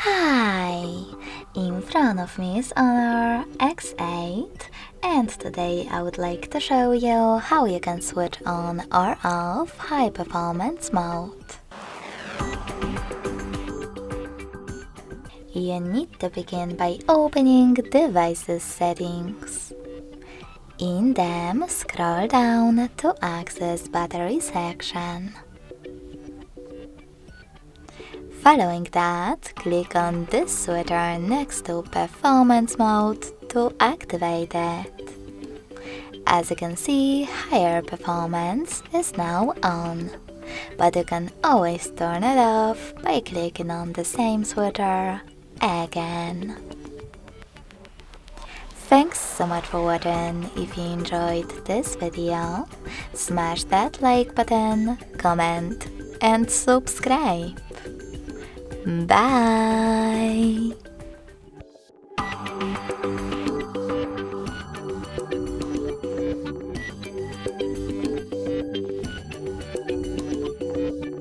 Hi! In front of me is Honor X8, and today I would like to show you how you can switch on or off high performance mode. You need to begin by opening Devices Settings. In them, scroll down to access Battery section. Following that, click on this switcher next to Performance Mode to activate it. As you can see, higher performance is now on, but you can always turn it off by clicking on the same switcher again. Thanks so much for watching. If you enjoyed this video, smash that like button, comment and subscribe. Bye!